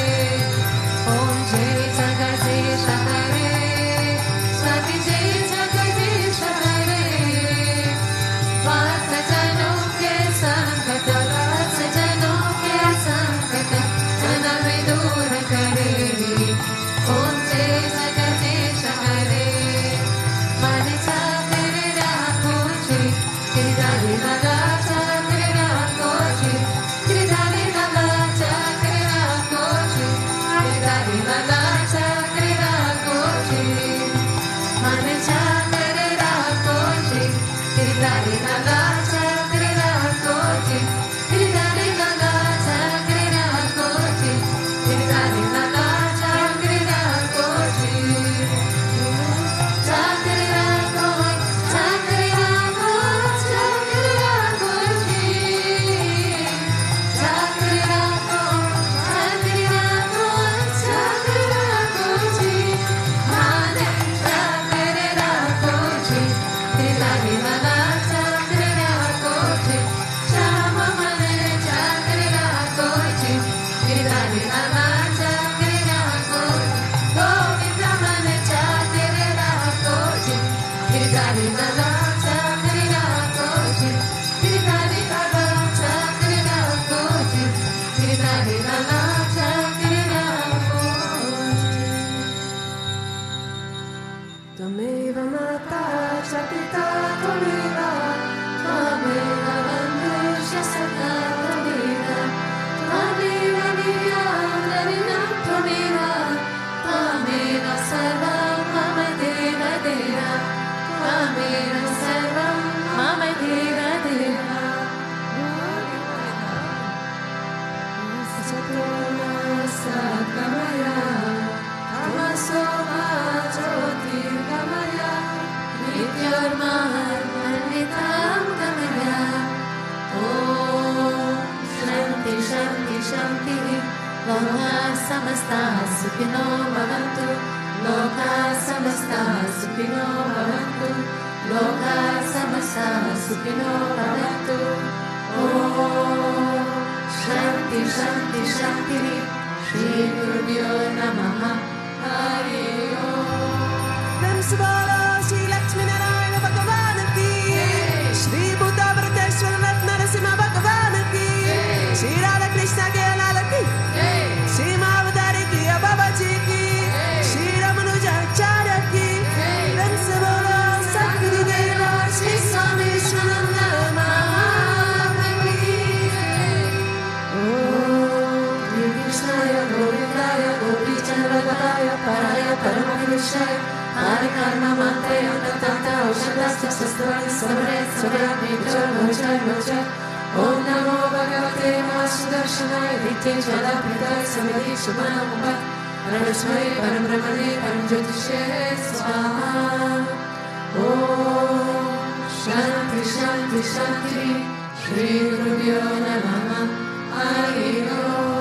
Om Jai Jagadish Hare. Swati Jai Jagadish Hare. Bhakt Janon ke sankat, Vats Janon ke sankat, Sana mein dur kare. Om Jai Jagadish Hare. Mane chakre rakho ji, Giridhari naga chakre rakho ji, Giridhari naga chakre rakho ji, Giridhari naga chakre rakho ji. Mane chakre rakho ji, Giridhari naga chakre rakho ji, Giridhari naga chakre rakho ji, Giridhari naga chakre rakho ji. Chakre rakho, chakre rakho, chakre rakho ji. Chakre rakho, chakre rakho, chakre rakho ji. Mane chakre rakho ji, Giridhari naga chakre rakho ji. Shama mane chakre rakho ji, Giridhari naga chakre rakho ji. Govinda mane chakre rakho ji, Giridhari naga chakre rakho ji. Giridhari naga chakre rakho ji, Giridhari naga chakre rakho ji. Tameva mata cha pita tameva, Tameva bandusha saka tameva, Tameva niyana tameva, Tameva sarvam mama deva deva, Tameva sarvam mama deva deva. Satona sakamaya, Tamaso ma jyotirgamaya, Nityormahar Panditam Gamaya. Om Shanti Shanti Shanti. Loka samasta sukhino bhavantu. Loka samasta sukhino bhavantu. Loka samasta sukhino bhavantu. Om Shanti Shanti Shanti. Shri Gurubhyo Namaha. Hari Om. Namsvara Shri Lakshmi Narayana Bhagavan ki, Sri Bhutabhrteshwarnath Mandir ki, Shri Radha Krishna ke Lal ki, Shri Mahavadari ki Babaji ki, Shri Ramanuja Acharya ki, Namsvara Sadgurudeva Sri Swami Vishwananda Mahaprabhu ki. Om Shri Krishnaya Govindaya Gopichandradaya Paraya Paramapurushaya Hare Karma Mantaya Tata Aushadasya Sastvani Savare Savare Nitra Locha Locha. Om Namo Bhagavate Vasudarshanaaya Ditye Jada Pridaya Samadhi Shubhana Mubha Paramashmai Parambrahmane Paramjyotishe Swaha. Om Shanti Shanti Shanti. Shri Gurubhyo Namaha. Hari Om.